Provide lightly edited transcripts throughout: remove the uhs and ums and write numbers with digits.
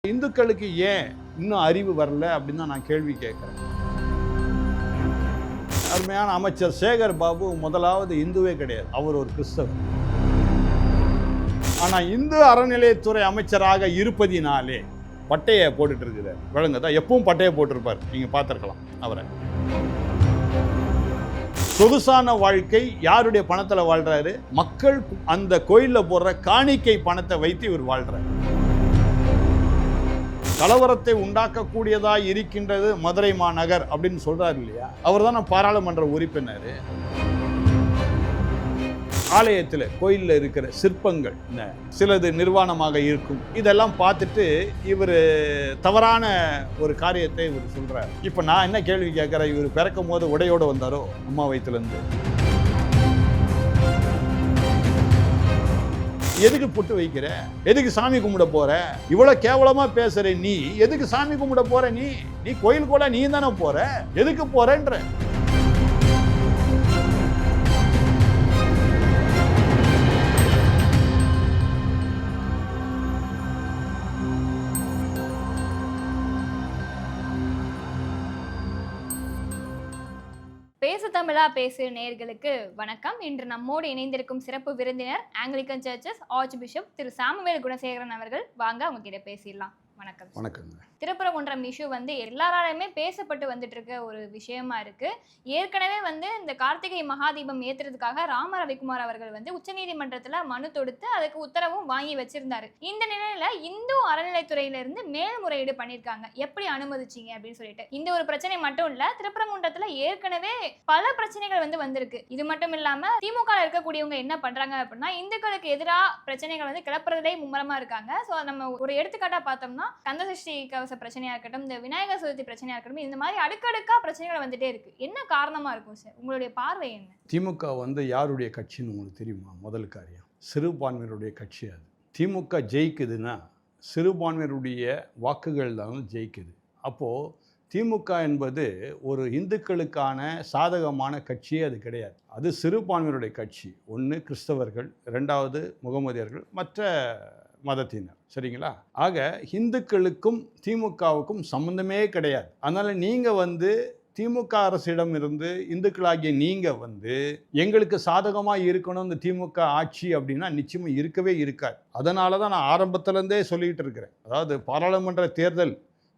இந்துக்களுக்கு ஏன் இன்னும் அறிவு வரல அப்படின்னு தான் நான் கேள்வி கேட்குறேன். அருமையான அமைச்சர் சேகர் பாபு முதலாவது இந்துவே கிடையாது, அவர் ஒரு கிறிஸ்தவர். ஆனால் இந்து அறநிலையத்துறை அமைச்சராக இருப்பதினாலே பட்டையை போட்டுட்டு இருக்கிறார். விளங்குதா? எப்பவும் பட்டையை போட்டிருப்பார், நீங்கள் பார்த்துருக்கலாம் அவரை. சொகுசான வாழ்க்கை யாருடைய பணத்தில் வாழ்றாரு? மக்கள் அந்த கோயிலில் போடுற காணிக்கை பணத்தை வைத்து இவர் வாழ்றாரு. கலவரத்தை உண்டாக்கக்கூடியதாக இருக்கின்றது மதுரை மாநகர் அப்படின்னு சொல்றாரு இல்லையா? அவர் தான் பாராளுமன்ற உறுப்பினர். ஆலயத்தில் கோயிலில் இருக்கிற சிற்பங்கள் சிலது நிர்வாணமாக இருக்கும். இதெல்லாம் பார்த்துட்டு இவர் தவறான ஒரு காரியத்தை இவர் சொல்றார். இப்போ நான் என்ன கேள்வி கேட்குறேன், இவர் பிறக்கும் போது உடையோடு வந்தாரோ அம்மா வயிற்றுலேருந்து? எதுக்கு பொட்டு வைக்கிற? எதுக்கு சாமி கும்பிட போற? இவ்வளவு கேவலமா பேசுற நீ எதுக்கு சாமி கும்பிட போற? நீ கோயில் கூட நீ தானே போற, எதுக்கு போறன்ற? பேசு தமிழா பேசு நேயர்களுக்கு வணக்கம். இன்று நம்மோடு இணைந்திருக்கும் சிறப்பு விருந்தினர் ஆங்கிலிக்கன் சர்ச்சஸ் ஆர்ச் பிஷப் திரு சாமுவேல் குணசேகரன் அவர்கள். வாங்க அவங்க கிட்ட பேசிடலாம். வணக்கம். வணக்கங்க. திருப்பரங்குன்றம் இஷ்யூ எல்லாராலுமே பேசப்பட்டு வந்துட்டு இருக்க ஒரு விஷயமா இருக்கு. ஏற்கனவே இந்த கார்த்திகை மகாதீபம் ஏத்துறதுக்காக ராம ரவிக்குமார் அவர்கள் உச்சநீதிமன்றத்துல மனு தொடுத்து அதுக்கு உத்தரவும் வாங்கி வச்சிருந்தாரு. இந்த நிலையில இந்து அறநிலைத்துறையில இருந்து மேல்முறையீடு பண்ணிருக்காங்க. எப்படி அனுமதிச்சீங்க அப்படின்னு சொல்லிட்டு. இந்த ஒரு பிரச்சனை மட்டும் இல்ல, திருப்பரங்குன்றத்துல ஏற்கனவே பல பிரச்சனைகள் வந்திருக்கு. இது மட்டும் இல்லாம திமுக இருக்கக்கூடியவங்க என்ன பண்றாங்க அப்படின்னா, இந்துக்களுக்கு எதிராக பிரச்சனைகள் கிளப்புறதுலே மும்முரமா இருக்காங்க. சோ நம்ம ஒரு எடுத்துக்காட்டா பார்த்தோம்னா, கந்தசஷ்டி கவச பிரச்சனையா இருக்கட்டும், இந்த விநாயகர் சதுர்த்தி பிரச்சனையா இருக்கட்டும், இந்த மாதிரி அடுக்கடுக்கா பிரச்சனைகள் வந்துட்டே இருக்கு. என்ன காரணமா இருக்கும் சார்? உங்களுடைய பார்வை என்ன? திமுக யாருடைய கட்சின்னு உங்களுக்கு தெரியுமா? முதல் காரியம், சிறுபான்மையினுடைய கட்சி. அது திமுக ஜெயிக்குதுன்னா சிறுபான்மையினுடைய வாக்குகள் தான் ஜெயிக்குது. அப்போது திமுக என்பது ஒரு இந்துக்களுக்கான சாதகமான கட்சியே அது கிடையாது. அது சிறுபான்மையினுடைய கட்சி. ஒன்று கிறிஸ்தவர்கள், ரெண்டாவது முகமதியர்கள், மற்ற மதத்தினர். சரிங்களா? ஆக இந்துக்களுக்கும் திமுகவுக்கும் சம்பந்தமே கிடையாது. அதனால் நீங்கள் திமுக அரசிடம் இருந்து இந்துக்களாகிய நீங்கள் எங்களுக்கு சாதகமாக இருக்கணும் இந்த திமுக ஆட்சி அப்படின்னா நிச்சயமாக இருக்கவே இருக்காது. அதனால தான் நான் ஆரம்பத்திலேருந்தே சொல்லிகிட்டு இருக்கிறேன். அதாவது பாராளுமன்ற தேர்தல்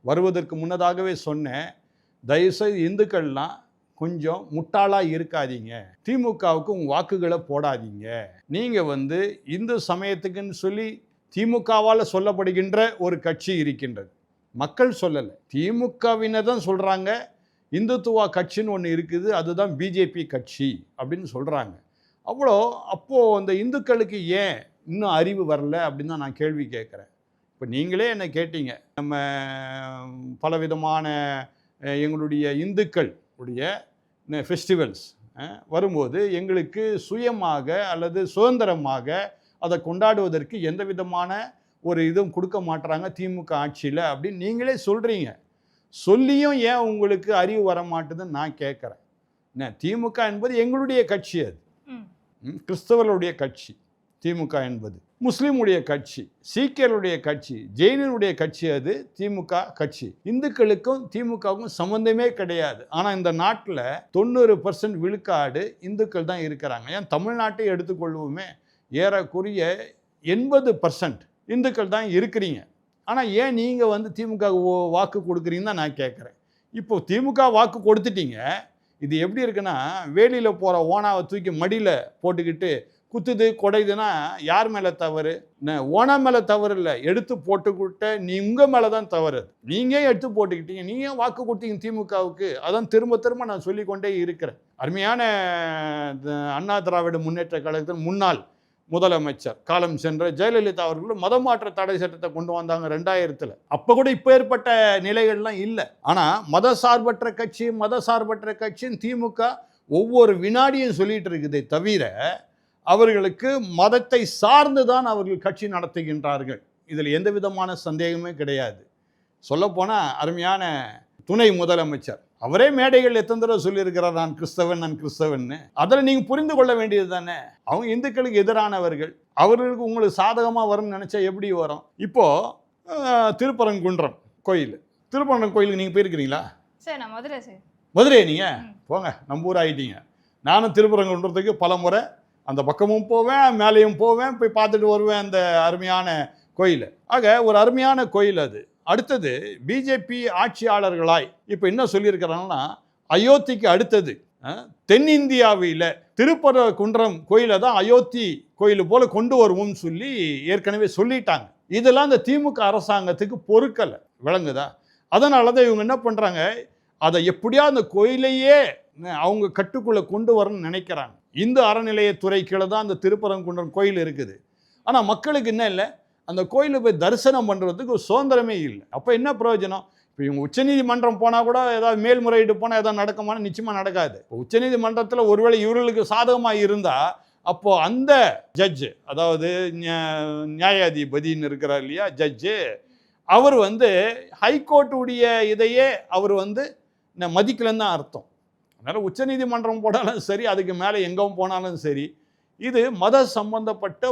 வருவதற்கு முன்னதாகவே சொன்னேன், தயவுசெய்து இந்துக்கள்லாம் கொஞ்சம் முட்டாளாக இருக்காதீங்க, திமுகவுக்கு உங்கள் வாக்குகளை போடாதீங்க. நீங்கள் இந்து சமயத்துக்குன்னு சொல்லி திமுகவால் சொல்லப்படுகின்ற ஒரு கட்சி இருக்கின்றது. மக்கள் சொல்லலை, திமுகவினர் தான் சொல்கிறாங்க. இந்துத்துவா கட்சின்னு ஒன்று இருக்குது, அதுதான் பிஜேபி கட்சி அப்படின்னு சொல்கிறாங்க. அப்போது அந்த இந்துக்களுக்கு ஏன் இன்னும் அறிவு வரல அப்படின்னு தான் நான் கேள்வி கேட்குறேன். இப்போ நீங்களே என்னை கேட்டீங்க, நம்ம பலவிதமான எங்களுடைய இந்துக்கள் உடைய ஃபெஸ்டிவல்ஸ் வரும்போது எங்களுக்கு சுயமாக அல்லது சுதந்திரமாக அதை கொண்டாடுவதற்கு எந்த விதமான ஒரு இதுவும் கொடுக்க மாட்டுறாங்க திமுக ஆட்சியில் அப்படின்னு நீங்களே சொல்கிறீங்க. சொல்லியும் ஏன் உங்களுக்கு அறிவு வர மாட்டுதுன்னு நான் கேட்குறேன். என்ன, திமுக என்பது எங்களுடைய கட்சி, அது கிறிஸ்தவர்களுடைய கட்சி. திமுக என்பது முஸ்லீமுடைய கட்சி, சீக்கியருடைய கட்சி, ஜெயினருடைய கட்சி. அது திமுக கட்சி. இந்துக்களுக்கும் திமுகவுக்கும் சம்பந்தமே கிடையாது. ஆனால் இந்த நாட்டில் 90% விழுக்காடு இந்துக்கள் தான் இருக்கிறாங்க. ஏன் தமிழ்நாட்டை எடுத்துக்கொள்வோமே, ஏறக்குறைய 80% இந்துக்கள் தான் இருக்கிறீங்க. ஆனால் ஏன் நீங்கள் திமுக வாக்கு கொடுக்குறீங்கன்னு தான் நான் கேட்குறேன். இப்போ திமுக வாக்கு கொடுத்துட்டீங்க. இது எப்படி இருக்குன்னா, வேலியில் போகிற ஓனாவை தூக்கி மடியில் போட்டுக்கிட்டு குத்துது கொடைதுன்னா யார் மேலே தவறு? ஓனா மேலே தவறு இல்லை, எடுத்து போட்டுக்கிட்ட உங்கள் மேலே தான் தவறு. நீங்கள் எடுத்து போட்டுக்கிட்டீங்க, நீங்கள் வாக்கு கொடுத்தீங்க திமுகவுக்கு. அதான் திரும்ப திரும்ப நான் சொல்லிக்கொண்டே இருக்கிறேன். அருமையான அண்ணா திராவிட முன்னேற்ற கழகத்தின் முன்னாள் முதலமைச்சர் காலம் சென்ற ஜெயலலிதா அவர்களும் மதமாற்ற தடை சட்டத்தை கொண்டு வந்தாங்க 2000. அப்போ கூட இப்போ ஏற்பட்ட நிலைகள்லாம் இல்லை. ஆனால் மதசார்பற்ற கட்சின்னு திமுக ஒவ்வொரு வினாடியும் சொல்லிட்டு இருக்குதே தவிர, அவர்களுக்கு மதத்தை சார்ந்து தான் அவர்கள் கட்சி நடத்துகின்றார்கள். இதில் எந்த விதமான சந்தேகமே கிடையாது. சொல்லப்போனால் அருமையான துணை முதலமைச்சர் அவரே மேடைகள் எத்தனை தடவை சொல்லியிருக்கிறார், நான் கிறிஸ்தவன்னு. அதில் நீங்கள் புரிந்து கொள்ள வேண்டியது தானே. அவங்க இந்துக்களுக்கு எதிரானவர்கள், அவர்களுக்கு உங்களுக்கு சாதகமாக வரும்னு நினச்சா எப்படி வரும்? இப்போது திருப்பரங்குன்றம் கோயில். திருப்பரங்குன்றம் கோயிலுக்கு நீங்கள் போயிருக்கிறீங்களா? சார் நான் மதுரை சார். மதுரை நீங்கள் போங்க, நம்ம ஊர் ஆகிட்டீங்க. நானும் திருப்பரங்குன்றத்துக்கு பல முறை அந்த பக்கமும் போவேன், மேலேயும் போவேன், போய் பார்த்துட்டு வருவேன் அந்த அருமையான கோயில். ஆக ஒரு அருமையான கோயில் அது. அடுத்தது பிஜேபி ஆட்சியாளர்களாய் இப்போ என்ன சொல்லியிருக்கிறாங்கன்னா, அயோத்திக்கு அடுத்தது தென்னிந்தியாவில் திருப்பரங்குன்றம் கோயிலை தான் அயோத்தி கோயில் போல கொண்டு வருவோம்னு சொல்லி ஏற்கனவே சொல்லிட்டாங்க. இதெல்லாம் இந்த திமுக அரசாங்கத்துக்கு பொறுக்கலை, விளங்குதா? அதனால தான் இவங்க என்ன பண்ணுறாங்க, அதை எப்படியா அந்த கோயிலையே அவங்க கட்டுக்குள்ளே கொண்டு வரணும்னு நினைக்கிறாங்க. இந்து அறநிலையத்துறை கீழே தான் அந்த திருப்பரங்குன்றம் கோயில் இருக்குது. ஆனால் மக்களுக்கு என்ன இல்லை, அந்த கோயிலை போய் தரிசனம் பண்ணுறதுக்கு சுதந்திரமே இல்லை. அப்போ என்ன பிரயோஜனம்? இப்போ இவங்க உச்சநீதிமன்றம் போனால் கூட ஏதாவது மேல்முறையீடு போனால் ஏதாவது நடக்குமான்னு நிச்சயமாக நடக்காது. இப்போ உச்சநீதிமன்றத்தில் ஒருவேளை இவர்களுக்கு சாதகமாக இருந்தால் அப்போது அந்த ஜட்ஜு, அதாவது நியாயாதிபதினு இருக்கிறார் இல்லையா ஜட்ஜு, அவர் ஹைகோர்ட்டுடைய இதையே அவர் மதிக்கலன்னு தான் அர்த்தம். அதனால் உச்சநீதிமன்றம் போனாலும் சரி, அதுக்கு மேலே எங்கும் போனாலும் சரி, இது மத சம்பந்தப்பட்ட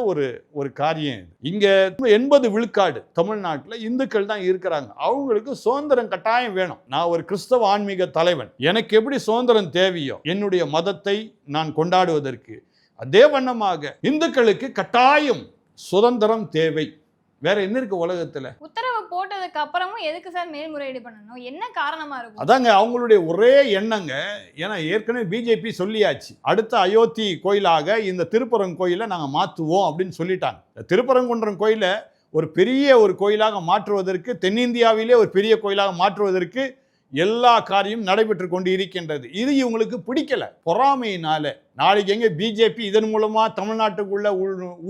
ஒரு காரியம். இங்கே 80 விழுக்காடு தமிழ்நாட்டில் இந்துக்கள் தான் இருக்கிறாங்க. அவங்களுக்கு சுதந்திரம் கட்டாயம் வேணும். நான் ஒரு கிறிஸ்தவ ஆன்மீக தலைவன், எனக்கு எப்படி சுதந்திரம் தேவையோ என்னுடைய மதத்தை நான் கொண்டாடுவதற்கு, அதே வண்ணமாக இந்துக்களுக்கு கட்டாயம் சுதந்திரம் தேவை. வேற என்ன இருக்கு உலகத்துல? உத்தரவு போட்டதுக்கு அப்புறமும் எதுக்கு சார் மேல்முறையீடு பண்ணணும்? என்ன காரணமா இருக்கும்? அதாங்க அவங்களுடைய ஒரே எண்ணங்க. ஏன்னா ஏற்கனவே பிஜேபி சொல்லியாச்சு, அடுத்த அயோத்தி கோயிலாக இந்த திருப்பரங்கு கோயிலை நாங்கள் மாற்றுவோம் அப்படின்னு சொல்லிட்டாங்க. திருப்பரங்குன்றம் கோயிலை ஒரு பெரிய ஒரு கோயிலாக மாற்றுவதற்கு, தென்னிந்தியாவிலே ஒரு பெரிய கோயிலாக மாற்றுவதற்கு எல்லா காரியமும் நடைபெற்று கொண்டு இருக்கின்றது. இது இவங்களுக்கு பிடிக்கல, பொறாமையினால. நாளைக்கு எங்க பிஜேபி இதன் மூலமா தமிழ்நாட்டுக்குள்ள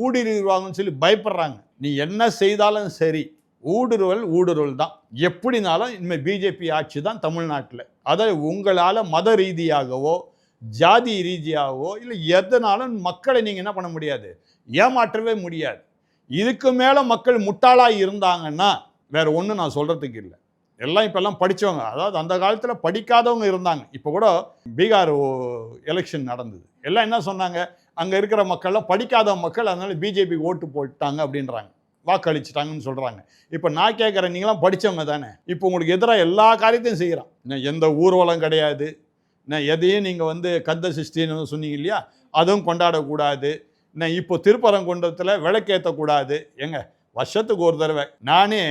ஊடுருவாங்கன்னு சொல்லி பயப்படுறாங்க. நீ என்ன செய்தாலும் சரி, ஊடுருவல் தான். எப்படினாலும் இனிமேல் பிஜேபி ஆட்சி தான் தமிழ்நாட்டில். அதை உங்களால் மத ரீதியாகவோ ஜாதி ரீதியாகவோ இல்லை எதனாலும் மக்களை நீங்கள் என்ன பண்ண முடியாது, ஏமாற்றவே முடியாது. இதுக்கு மேலே மக்கள் முட்டாளாக இருந்தாங்கன்னா வேற ஒன்றும் நான் சொல்கிறதுக்கு இல்லை. எல்லாம் இப்போல்லாம் படித்தவங்க, அதாவது அந்த காலத்தில் படிக்காதவங்க இருந்தாங்க. இப்போ கூட பீகார் எலெக்ஷன் நடந்தது, எல்லாம் என்ன சொன்னாங்க, அங்கே இருக்கிற மக்கள்லாம் படிக்காத மக்கள், அதனால பிஜேபி ஓட்டு போட்டாங்க அப்படின்றாங்க, வாக்களிச்சிட்டாங்கன்னு சொல்கிறாங்க. இப்போ நான் கேட்குறேன், நீங்களாம் படித்தவங்க தானே, இப்போ உங்களுக்கு எதிராக எல்லா காரியத்தையும் செய்கிறான். எந்த ஊர்வலம் கிடையாது, எதையும் நீங்கள் கந்த சிருஷ்டின்னு சொன்னீங்க இல்லையா, அதுவும் கொண்டாடக்கூடாது. இப்போ திருப்பரங்குன்றத்தில் விளக்கேற்றக்கூடாது. வருஷத்துக்கு ஒரு தடவை. நானே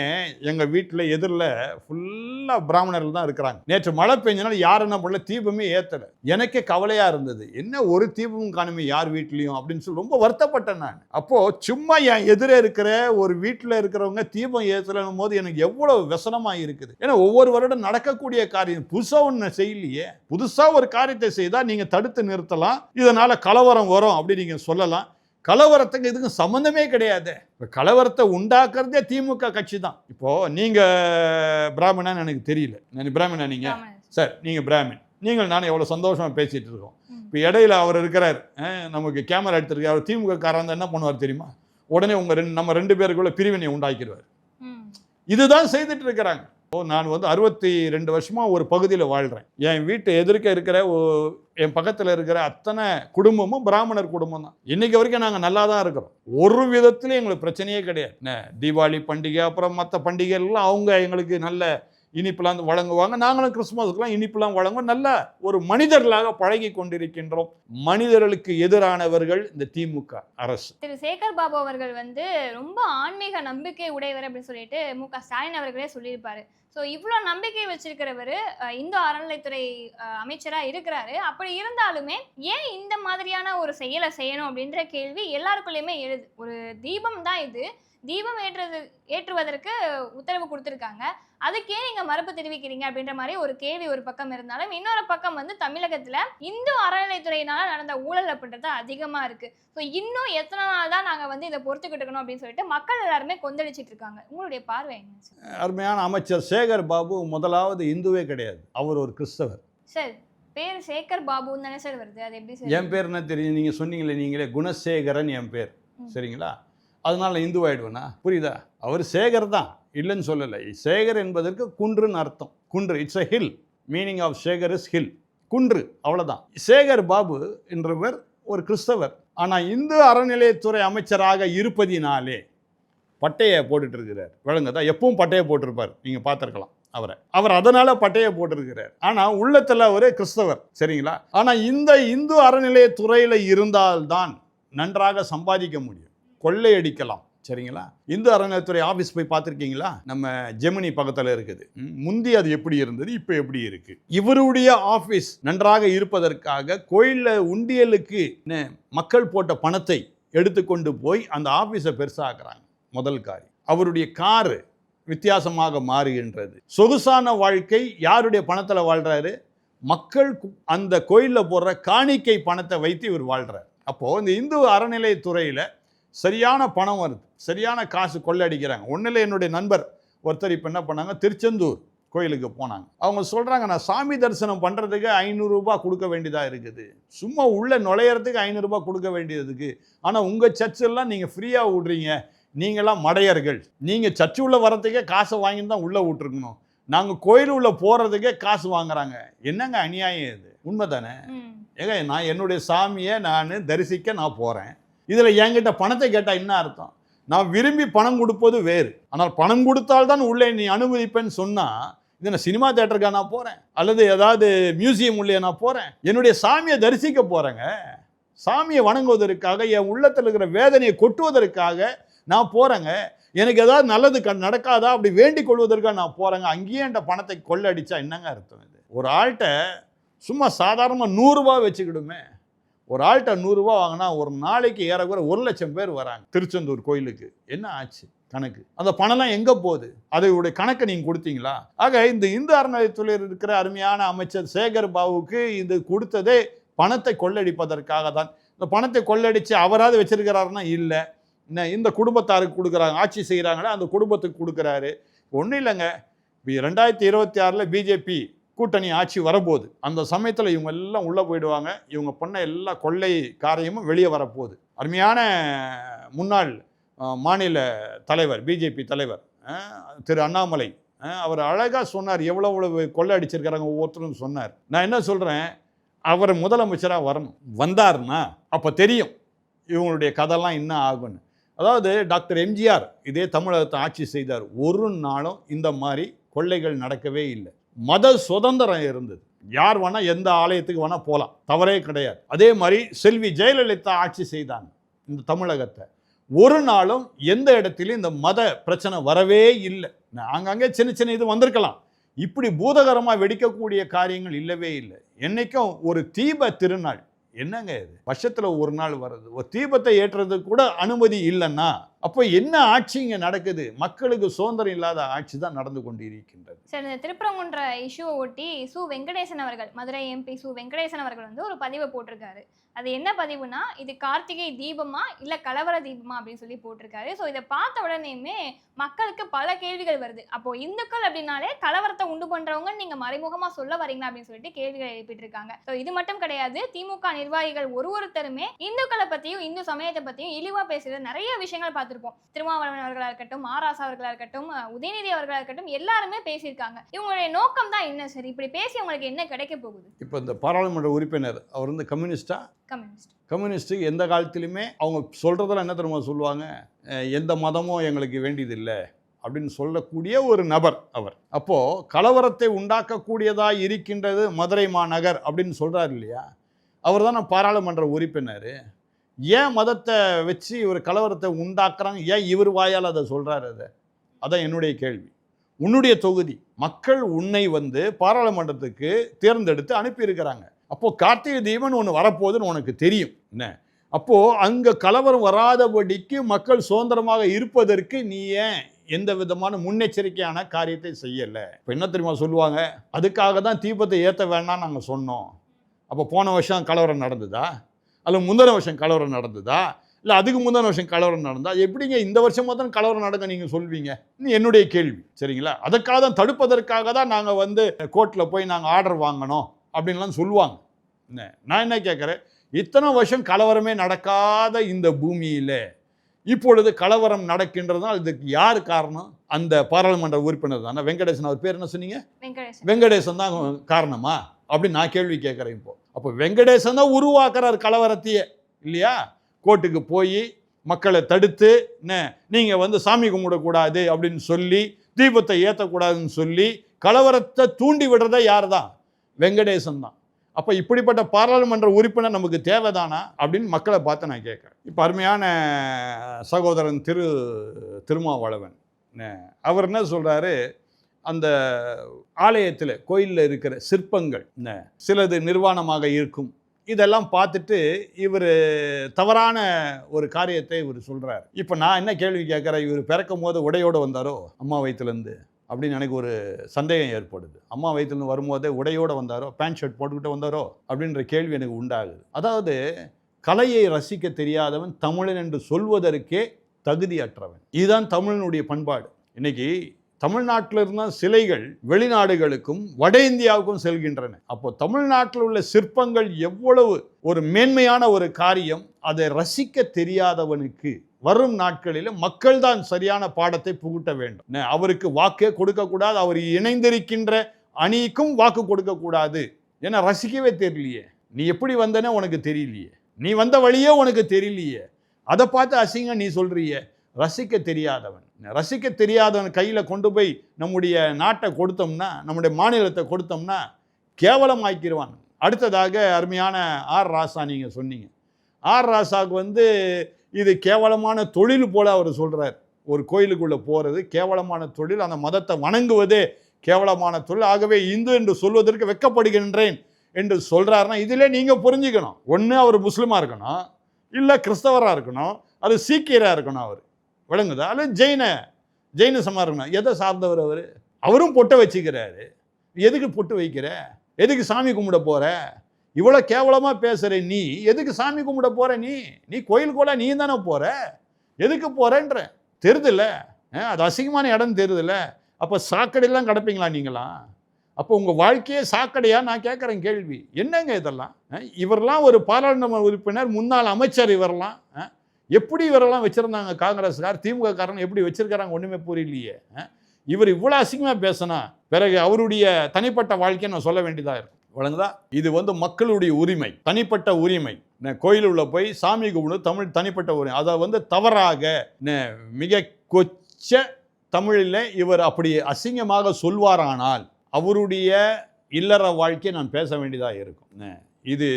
எங்கள் வீட்டில் எதிரில் ஃபுல்லாக பிராமணர்கள் தான் இருக்கிறாங்க. நேற்று மழை பெஞ்சனால யார் என்ன பண்ணல, தீபமே ஏற்றலை. எனக்கே கவலையாக இருந்தது, என்ன ஒரு தீபமும் காணுமே யார் வீட்லேயும் அப்படின்னு சொல்லி ரொம்ப வருத்தப்பட்டேன் நான். அப்போது சும்மா என் எதிரே இருக்கிற ஒரு வீட்டில் இருக்கிறவங்க தீபம் ஏற்றலைன்னும் போது எனக்கு எவ்வளோ व्यसனமாக இருக்குது. ஏன்னா ஒவ்வொரு வருடம் நடக்கக்கூடிய காரியம், புதுசாக ஒன்று செய்யலையே. புதுசாக ஒரு காரியத்தை செய்தால் நீங்கள் தடுத்து நிறுத்தலாம், இதனால் கலவரம் வரும் அப்படின்னு நீங்கள் சொல்லலாம். கலவரத்துக்கு இதுக்கும் சம்மந்தமே கிடையாது. இப்போ கலவரத்தை உண்டாக்குறதே திமுக கட்சி தான். இப்போது நீங்கள் பிராமணன்னு எனக்கு தெரியல, நான் பிராமணா நீங்கள் சார், நீங்கள் பிராமின், நீங்கள் நானும் எவ்வளோ சந்தோஷமாக பேசிகிட்டு இருக்கோம். இப்போ இடையில அவர் இருக்கிறார், நமக்கு கேமரா எடுத்துருக்கார், அவர் திமுக காரன் என்ன பண்ணுவார் தெரியுமா, உடனே நம்ம 2 பேருக்குள்ள பிரிவினை உண்டாக்கிடுவார். இதுதான் செய்துட்டு இருக்கிறாங்க. நான் 62 வருஷமாக ஒரு பகுதியில் வாழ்கிறேன். என் வீட்டு எதிர்க்க இருக்கிற என் பக்கத்தில் இருக்கிற அத்தனை குடும்பமும் பிராமணர் குடும்பம் தான். இன்னைக்கு வரைக்கும் நாங்கள் நல்லா தான் இருக்கிறோம், ஒரு விதத்துலையும் எங்களுக்கு பிரச்சனையே கிடையாது. தீபாவளி பண்டிகை அப்புறம் மற்ற பண்டிகைலாம் அவங்க எங்களுக்கு நல்ல இனிப்புலாம் வழங்குவாங்க, நாங்களும் கிறிஸ்துமஸுக்கெல்லாம் இனிப்புலாம் வழங்குவோம். நல்ல ஒரு மனிதர்களாக பழகி கொண்டிருக்கின்றோம். மனிதர்களுக்கு எதிரானவர்கள் இந்த திமுக அரசு. திரு சேகர் பாபு அவர்கள் ரொம்ப ஆன்மீக நம்பிக்கை உடையவர் அப்படின்னு சொல்லிட்டு மு.க. ஸ்டாலின் அவர்களே சொல்லியிருப்பாரு. ஸோ இவ்வளோ நம்பிக்கை வச்சிருக்கிறவர் இந்து அறநிலைத்துறை அமைச்சராக இருக்கிறாரு. அப்படி இருந்தாலுமே ஏன் இந்த மாதிரியான ஒரு செயலை செய்யணும் அப்படின்ற கேள்வி எல்லாருக்குள்ளேயுமே எழுது. ஒரு தீபம் தான் இது, தீபம் ஏற்றுவதற்கு உத்தரவு கொடுத்துருக்காங்க, அதுக்கே நீங்க மறுப்பு தெரிவிக்கிறீங்க அப்படின்ற மாதிரி ஒரு கேள்வி ஒரு பக்கம் இருந்தாலும், இன்னொரு பக்கம் தமிழகத்துல இந்து அறநிலைத்துறையினால நடந்த ஊழல் அப்படின்றது அதிகமா இருக்கு. ஸோ இன்னும் எத்தனை நாள் தான் நாங்க இதை பொறுத்துக்கிட்டணும் அப்படின்னு சொல்லிட்டு மக்கள் எல்லாருமே கொந்தளிச்சிட்டு இருக்காங்க. உங்களுடைய பார்வை என்ன? அருமையான அமைச்சர் சேகர் பாபு முதலாவது இந்துவே கிடையாது, அவர் ஒரு கிறிஸ்தவர். சார் பேர் சேகர் பாபுன்னு தானே சார் வருது, அது எப்படி சார்? என் பேர் என்ன தெரியும், நீங்க சொன்னீங்களே, நீங்களே குணசேகரன் என் பேர், சரிங்களா? அதனால இந்துவாயிடுவேனா? புரியுதா? அவர் சேகர் தான், இல்லைன்னு சொல்லலை. சேகர் என்பதற்கு குன்றுன்னு அர்த்தம். குன்று, it's a hill. Meaning of Sekar is hill, குன்று, அவ்வளோதான். சேகர் பாபு என்றவர் ஒரு கிறிஸ்தவர். ஆனால் இந்து அறநிலையத்துறை அமைச்சராக இருப்பதினாலே பட்டையை போட்டுட்டு இருக்கிறார். விளங்குதா? எப்பவும் பட்டையை போட்டிருப்பார், நீங்கள் பார்த்துருக்கலாம் அவர் அதனால பட்டையை போட்டிருக்கிறார். ஆனால் உள்ளத்தில் ஒரு கிறிஸ்தவர், சரிங்களா? ஆனால் இந்த இந்து அறநிலையத்துறையில் இருந்தால்தான் நன்றாக சம்பாதிக்க முடியும், கொள்ளையடிக்கலாம், சரிங்களா? இந்து அறநிலையத்துறை ஆஃபீஸ் போய் பார்த்துருக்கீங்களா? நம்ம ஜெமினி பக்கத்தில் இருக்குது. முந்தி அது எப்படி இருந்தது, இப்போ எப்படி இருக்கு? இவருடைய ஆஃபீஸ் நன்றாக இருப்பதற்காக கோயிலில் உண்டியலுக்கு மக்கள் போட்ட பணத்தை எடுத்துக்கொண்டு போய் அந்த ஆஃபீஸை பெருசாக்குறாங்க. முதல் காரியம். அவருடைய காரு வித்தியாசமாக மாறுகின்றது. சொகுசான வாழ்க்கை யாருடைய பணத்தில் வாழ்றாரு? மக்கள் அந்த கோயிலில் போடுற காணிக்கை பணத்தை வைத்து இவர் வாழ்றார். அப்போது இந்த இந்து அறநிலையத்துறையில் சரியான பணம் வருது, சரியான காசு கொள்ளடிக்கிறாங்க. ஒன்றில் என்னுடைய நண்பர் ஒருத்தர் இப்போ என்ன பண்ணாங்க, திருச்செந்தூர் கோயிலுக்கு போனாங்க. அவங்க சொல்கிறாங்க, நான் சாமி தரிசனம் பண்ணுறதுக்கு 500 ரூபாய் கொடுக்க வேண்டியதாக இருக்குது, சும்மா உள்ளே நுழையிறதுக்கு 500 ரூபாய் கொடுக்க வேண்டியதுக்கு. ஆனால் உங்கள் சர்ச்செல்லாம் நீங்கள் ஃப்ரீயாக விட்றீங்க, நீங்களாம் மடையர்கள், நீங்கள் சர்ச்சு உள்ள வரத்துக்கே காசை வாங்கி தான் உள்ளே விட்டுருக்கணும், நாங்கள் கோயில் உள்ள போகிறதுக்கே காசு வாங்குறாங்க. என்னங்க அநியாயம் இது? உண்மை தானே? ஏங்க, நான் என்னுடைய சாமியை நான் தரிசிக்க நான் போகிறேன், இதில் என்கிட்ட பணத்தை கேட்டால் என்ன அர்த்தம்? நான் விரும்பி பணம் கொடுப்பது வேறு, ஆனால் பணம் கொடுத்தால்தான் உள்ளே நீ அனுமதிப்பேன்னு சொன்னால், இது நான் சினிமா தேட்டருக்காக நான் போகிறேன், அல்லது ஏதாவது மியூசியம் உள்ளே நான் போகிறேன், என்னுடைய சாமியை தரிசிக்க போகிறேங்க, சாமியை வணங்குவதற்காக, என் உள்ளத்தில் இருக்கிற வேதனையை கொட்டுவதற்காக நான் போகிறேங்க, எனக்கு ஏதாவது நல்லது நடக்காதா அப்படி வேண்டிக் கொள்வதற்காக நான் போகிறேங்க. அங்கேயே என்கிட்ட பணத்தை கொள்ளடிச்சா என்னங்க அர்த்தம்? இது ஒரு ஆள்கிட்ட சும்மா சாதாரணமாக 100 ரூபா வச்சுக்கிடுமே, ஒரு ஆள்கிட்ட 100 ரூபா வாங்கினா ஒரு நாளைக்கு ஏறக்குற 1,00,000 பேர் வராங்க திருச்செந்தூர் கோயிலுக்கு. என்ன ஆச்சு கணக்கு? அந்த பணம்லாம் எங்கே போகுது? அதோடைய கணக்கை நீங்கள் கொடுத்தீங்களா? ஆக இந்த இந்து அறநிலையத்துறையில் இருக்கிற அருமையான அமைச்சர் சேகர் பாபுக்கு இது கொடுத்ததே பணத்தை கொள்ளடிப்பதற்காக தான். இந்த பணத்தை கொள்ளடித்து அவராது வச்சிருக்கிறாருன்னா இல்லை, இந்த குடும்பத்தாருக்கு கொடுக்குறாங்க, ஆட்சி செய்கிறாங்களே அந்த குடும்பத்துக்கு கொடுக்குறாரு. ஒன்றும் இல்லைங்க, 2026 பிஜேபி கூட்டணி ஆட்சி வரப்போகுது. அந்த சமயத்தில் இவங்க எல்லாம் உள்ளே போயிடுவாங்க, இவங்க பண்ண எல்லா கொள்ளை காரியமும் வெளியே வரப்போகுது. அருமையான முன்னாள் மாநில தலைவர், பிஜேபி தலைவர் திரு அண்ணாமலை, அவர் அழகாக சொன்னார், எவ்வளவு கொள்ளை அடிச்சிருக்கிறாங்க ஒவ்வொருத்தரும் சொன்னார். நான் என்ன சொல்கிறேன், அவர் முதலமைச்சராக வரணும், வந்தார்னா அப்போ தெரியும் இவங்களுடைய கதைலாம் என்ன ஆகுன்னு. அதாவது டாக்டர் எம்ஜிஆர் இதே தமிழகத்தை ஆட்சி செய்தார், ஒரு நாளும் இந்த மாதிரி கொள்ளைகள் நடக்கவே இல்லை. மத சுதந்திரம் இருந்தது, யார் வேணால் எந்த ஆலயத்துக்கு வேணால் போகலாம், தவறே கிடையாது. அதே மாதிரி செல்வி ஜெயலலிதா ஆட்சி செய்தாங்க இந்த தமிழகத்தை, ஒரு நாளும் எந்த இடத்துலையும் இந்த மத பிரச்சனை வரவே இல்லை. அங்கங்கே சின்ன சின்ன இது வந்திருக்கலாம், இப்படி பூதகரமாக வெடிக்கக்கூடிய காரியங்கள் இல்லவே இல்லை. என்றைக்கும் ஒரு தீப திருநாள், என்னங்க இது வருஷத்துல ஒரு நாள் வருது, ஒரு தீபத்தை ஏற்றுறதுக்கு கூட அனுமதி இல்லைன்னா அப்போ என்ன ஆட்சி இங்கே நடக்குது? மக்களுக்கு சுதந்திரம் இல்லாத ஆட்சி தான் நடந்து கொண்டு இருக்கின்றது. சார், இந்த திருப்பரங்குன்ற இஷ்யூவை ஒட்டி சு வெங்கடேசன் அவர்கள், மதுரை எம்பி சு வெங்கடேசன் அவர்கள் வந்து ஒரு பதிவை போட்டிருக்காரு. அது என்ன பதிவுனா, இது கார்த்திகை தீபமா இல்லை கலவர தீபமா அப்படின்னு சொல்லி போட்டிருக்காரு. ஸோ இதை பார்த்த உடனேயுமே மக்களுக்கு பல கேள்விகள் வருது. அப்போ இந்துக்கள் அப்படின்னாலே கலவரத்தை உண்டு பண்றவங்க நீங்க மறைமுகமா சொல்ல வரீங்களா அப்படின்னு சொல்லிட்டு கேள்விகள் எழுப்பிட்டு இருக்காங்க. ஸோ இது மட்டும் கிடையாது, திமுக நிர்வாகிகள் ஒருத்தருமே இந்துக்களை பத்தியும் இந்து சமயத்தை பத்தியும் இழிவா பேசுறது நிறைய விஷயங்கள் பார்த்திருப்போம். திருமாவளவன் அவர்களா இருக்கட்டும், ஆராசா அவர்களா இருக்கட்டும், உதயநிதி அவர்களா இருக்கட்டும், எல்லாருமே பேசியிருக்காங்க. இவங்களுடைய நோக்கம் தான் என்ன? சரி, இப்படி பேசி அவங்களுக்கு என்ன கிடைக்க போகுது? இப்போ இந்த பாராளுமன்ற உறுப்பினர் அவர் வந்து கம்யூனிஸ்டா? கம்யூனிஸ்ட் எந்த காலத்திலுமே அவங்க சொல்றதெல்லாம் என்ன தெரியுமா சொல்லுவாங்க, எந்த மதமும் எங்களுக்கு வேண்டியதில்லை அப்படின்னு சொல்லக்கூடிய ஒரு நபர் அவர். அப்போ கலவரத்தை உண்டாக்கக்கூடியதாக இருக்கின்றது மதுரை மாநகர் அப்படின்னு சொல்றாரு இல்லையா, அவர் தான் பாராளுமன்ற உறுப்பினர். ஏன் மதத்தை வச்சு ஒரு கலவரத்தை உண்டாக்குறாங்க, ஏன் இவர் வாயால் அதை சொல்றாரு? அதான் என்னுடைய கேள்வி. உன்னுடைய தொகுதி மக்கள் உன்னை வந்து பாராளுமன்றத்துக்கு தேர்ந்தெடுத்து அனுப்பியிருக்கிறாங்க. அப்போது கார்த்திகை தீபம் ஒன்று வரப்போகுதுன்னு உனக்கு தெரியும் என்ன? அப்போது அங்கே கலவரம் வராதபடிக்கு மக்கள் சுதந்திரமாக இருப்பதற்கு நீ ஏன் எந்த விதமான முன்னெச்சரிக்கையான காரியத்தை செய்யலை? இப்போ என்ன தெரியுமா சொல்லுவாங்க, அதுக்காக தான் தீபத்தை ஏற்ற வேண்டாம்னு நாங்கள் சொன்னோம். அப்போ போன வருஷம் கலவரம் நடந்ததா, அல்ல முந்தின வருஷம் கலவரம் நடந்ததா, இல்லை அதுக்கு முந்தின வருஷம் கலவரம் நடந்தா? எப்படிங்க இந்த வருஷமாக தான் கலவரம் நடக்க நீங்கள் சொல்வீங்க? என்னுடைய கேள்வி, சரிங்களா? அதுக்காக தான், தடுப்பதற்காக தான் நாங்கள் வந்து கோர்ட்டில் போய் நாங்கள் ஆர்டர் வாங்கணும் அப்படின்லாம் சொல்லுவாங்க. நான் என்ன கேட்குறேன், இத்தனை வருஷம் கலவரமே நடக்காத இந்த பூமியில் இப்பொழுது கலவரம் நடக்கின்றதுனால் இதுக்கு யார் காரணம்? அந்த பாராளுமன்ற உறுப்பினர் தானே வெங்கடேசன். அவர் பேர் என்ன சொன்னீங்க? வெங்கடேசன் தான் காரணமா அப்படின்னு நான் கேள்வி கேட்குறேன். இப்போ அப்போ வெங்கடேசன் தான் உருவாக்குறார் கலவரத்தையே இல்லையா? கோர்ட்டுக்கு போய் மக்களை தடுத்து நீங்கள் வந்து சாமி கும்பிடக்கூடாது அப்படின்னு சொல்லி தீபத்தை ஏற்றக்கூடாதுன்னு சொல்லி கலவரத்தை தூண்டி விடுறதா யார் தான்? வெங்கடேசன் தான். அப்போ இப்படிப்பட்ட பாராளுமன்ற உறுப்பினர் நமக்கு தேவைதானா அப்படின்னு மக்களை பார்த்து நான் கேட்குறேன். இப்போ அருமையான சகோதரன் திருமாவளவன் அவர் என்ன சொல்கிறாரு, அந்த ஆலயத்தில் கோயிலில் இருக்கிற சிற்பங்கள் சிலது நிர்வாணமாக இருக்கும், இதெல்லாம் பார்த்துட்டு இவர் தவறான ஒரு காரியத்தை இவர் சொல்கிறார். இப்போ நான் என்ன கேள்வி கேட்குறேன், இவர் பிறக்கும் போது உடையோடு வந்தாரோ அம்மா வயிற்றுலேருந்து அப்படின்னு எனக்கு ஒரு சந்தேகம் ஏற்படுது. அம்மா வயிற்றுலேருந்து வரும்போதே உடையோடு வந்தாரோ, பேண்ட் ஷர்ட் போட்டுக்கிட்டு வந்தாரோ அப்படின்ற கேள்வி எனக்கு உண்டாகுது. அதாவது கலையை ரசிக்க தெரியாதவன் தமிழன் என்று சொல்வதற்கே தகுதியற்றவன். இதுதான் தமிழனுடைய பண்பாடு. இன்னைக்கு தமிழ்நாட்டில் இருந்த சிலைகள் வெளிநாடுகளுக்கும் வட இந்தியாவுக்கும் செல்கின்றன. அப்போ தமிழ்நாட்டில் உள்ள சிற்பங்கள் எவ்வளவு ஒரு மேன்மையான ஒரு காரியம், அதை ரசிக்க தெரியாதவனுக்கு வரும் நாட்களில் மக்கள் தான் சரியான பாடத்தை புகுட்ட வேண்டும். அவருக்கு வாக்கே கொடுக்கக்கூடாது, அவர் இணைந்திருக்கின்ற அணிக்கும் வாக்கு கொடுக்கக்கூடாது. ஏன்னா ரசிக்கவே தெரியலையே, நீ எப்படி வந்தனே உனக்கு தெரியலையே, நீ வந்த வழியே உனக்கு தெரியலையே, அதை பார்த்து அசிங்க நீ சொல்றியே. ரசிக்க தெரியாதவன், ரசிக்க தெரியாதவன் கையில் கொண்டு போய் நம்முடைய நாட்டை கொடுத்தோம்னா, நம்முடைய மாநிலத்தை கொடுத்தோம்னா கேவலமாக்கிடுவான். அடுத்ததாக அருமையான ஆர் ராசா நீங்கள் சொன்னீங்க. ஆர் ராசாவுக்கு வந்து இது கேவலமான தொழில் போல அவர் சொல்கிறார். ஒரு கோயிலுக்குள்ளே போகிறது கேவலமான தொழில், அந்த மதத்தை வணங்குவதே கேவலமான தொழில், ஆகவே இந்து என்று சொல்வதற்கு வெட்கப்படுகின்றேன் என்று சொல்கிறாருன்னா இதிலே நீங்கள் புரிஞ்சுக்கணும், ஒன்று அவர் முஸ்லீமாக இருக்கணும், இல்லை கிறிஸ்தவராக இருக்கணும், அது சீக்கியராக இருக்கணும், அவர் விளங்குதா, அல்லது ஜெயின சமா இருக்கணும். எதை சார்ந்தவர் அவர்? அவரும் பொட்டை வச்சுக்கிறாரு. எதுக்கு பொட்டு வைக்கிற? எதுக்கு சாமி கும்பிட போகிற? இவ்வளோ கேவலமாக பேசுகிற நீ எதுக்கு சாமி கும்பிட போகிற? நீ கோயிலுக்குள்ள நீ தானே போகிற, எதுக்கு போகிறேன்ற தெரியுதுல்ல, அது அசிங்கமான இடம் தெரியுதுல்ல. அப்போ சாக்கடையெல்லாம் கிடப்பீங்களா நீங்களாம்? அப்போ உங்கள் வாழ்க்கையே சாக்கடையா? நான் கேட்குறேன் கேள்வி. என்னங்க இதெல்லாம்? இவரெல்லாம் ஒரு பாராளுமன்ற உறுப்பினர், முன்னாள் அமைச்சர், இவரெல்லாம் எப்படி இவரெல்லாம் வச்சுருந்தாங்க? காங்கிரஸ்கார் திமுக காரன் எப்படி வச்சுருக்கிறாங்க ஒன்றுமே புரியலையே. இவர் இவ்வளோ அசிங்கமாக பேசினா பிறகு அவருடைய தனிப்பட்ட வாழ்க்கையை நான் சொல்ல வேண்டியதாக இருக்கும். வழங்குதா? இது வந்து மக்களுடைய உரிமை, தனிப்பட்ட உரிமை. கோயிலுள்ள போய் சாமி கும்பிடு தமிழ் தனிப்பட்ட உரிமை. அதை வந்து தவறாக மிக கொச்ச தமிழில் இவர் அப்படி அசிங்கமாக சொல்வாரானால் அவருடைய இல்லற வாழ்க்கையை நான் பேச வேண்டியதாக இருக்கும். இது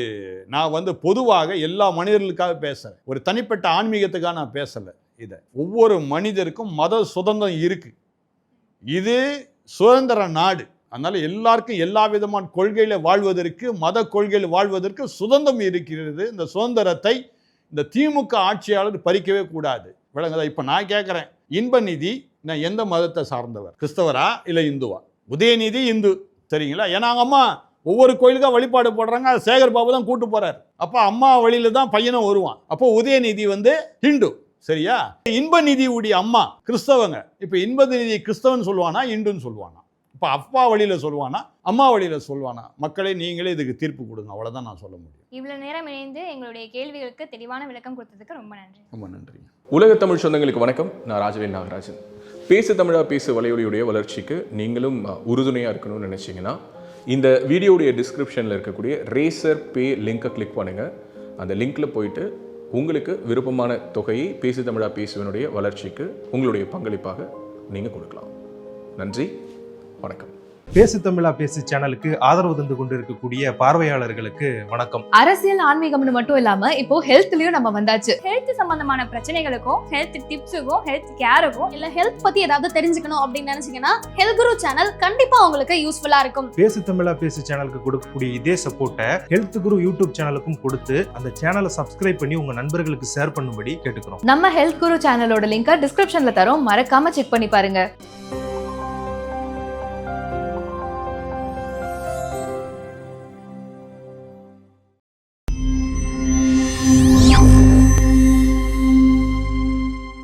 நான் வந்து பொதுவாக எல்லா மனிதர்களுக்காக பேசுகிறேன், ஒரு தனிப்பட்ட ஆன்மீகத்துக்காக நான் பேசலை. இதை ஒவ்வொரு மனிதருக்கும் மத சுதந்திரம் இருக்குது. இது சுதந்திர நாடு, அதனால் எல்லாருக்கும் எல்லா விதமான கொள்கையில் வாழ்வதற்கு, மத கொள்கையில் வாழ்வதற்கு சுதந்திரம் இருக்கிறது. இந்த சுதந்திரத்தை இந்த திமுக ஆட்சியாளர் பறிக்கவே கூடாது. விளங்குதா? இப்போ நான் கேட்குறேன், இன்பநிதி நான் எந்த மதத்தை சார்ந்தவர், கிறிஸ்தவரா இல்லை இந்துவா? உதயநிதி இந்து, சரிங்களா? ஏன்னா அவங்க அம்மா ஒவ்வொரு கோயிலுக்காக வழிபாடு போடுறாங்க, சேகர் பாபு தான் கூட்டு போறாரு. அப்போ அம்மா வழியில தான் பையனும் வருவான். அப்போ உதயநிதி வந்து ஹிந்து, சரியா? இன்பநிதியுடைய அம்மா கிறிஸ்தவங்க. இப்போ இன்பநிதி கிறிஸ்தவன் சொல்லுவானா இந்துன்னு சொல்லுவானா? இப்போ அப்பா வழியில் சொல்லுவானா அம்மா வழியில் சொல்லுவானா? மக்களை நீங்களே இதுக்கு தீர்ப்பு கொடுங்க, அவ்வளோதான் நான் சொல்ல முடியும். இவ்வளோ நேரம் இணைந்து எங்களுடைய கேள்விகளுக்கு தெளிவான விளக்கம் கொடுத்ததுக்கு ரொம்ப நன்றி. ரொம்ப நன்றி. உலக தமிழ் சொந்தங்களுக்கு வணக்கம். நான் ராஜவேல் நாகராஜன். பேசு தமிழா பேசு வலையொலியுடைய வளர்ச்சிக்கு நீங்களும் உறுதுணையாக இருக்கணும்னு நினச்சிங்கன்னா இந்த வீடியோடைய டிஸ்கிரிப்ஷனில் இருக்கக்கூடிய ரேசர் பே லிங்கை கிளிக் பண்ணுங்கள். அந்த லிங்க்கில் போயிட்டு உங்களுக்கு விருப்பமான தொகையை பேசு தமிழா பேசுவனுடைய வளர்ச்சிக்கு உங்களுடைய பங்களிப்பாக நீங்கள் கொடுக்கலாம். நன்றி, வணக்கம். பேசு தமிழா பேசு சேனலுக்கு ஆதரவு தந்து கொண்டு இருக்கக்கூடிய பார்வையாளர்களுக்கு வணக்கம். அரசியல் ஆன்மீகம்னு மட்டும் இல்லாம இப்போ ஹெல்த்லயும் நம்ம வந்தாச்சு. ஹெல்த் சம்பந்தமான பிரச்சனைகளுக்கும், ஹெல்த் டிப்ஸுக்கும், ஹெல்த் கேருக்கும், இல்ல ஹெல்த் பத்தி ஏதாவது தெரிஞ்சுக்கணும் அப்படின்னு நினைச்சீங்கன்னா ஹெல்த் குரு சேனல் கண்டிப்பா உங்களுக்கு யூஸ்ஃபுல்லா இருக்கும். பேசு தமிழா பேசு சேனலுக்கு கொடுக்கக்கூடிய இதே சப்போர்ட்டை ஹெல்த் குரு யூடியூப் சேனலுக்கும் கொடுத்து அந்த சேனலை சப்ஸ்கிரைப் பண்ணி உங்க நண்பர்களுக்கு ஷேர் பண்ணும்படி கேட்டுக்கிறோம். நம்ம ஹெல்த் குரு சேனலோட லிங்கை டிஸ்கிரிப்ஷன்ல தரோம், மறக்காம செக் பண்ணி பாருங்க.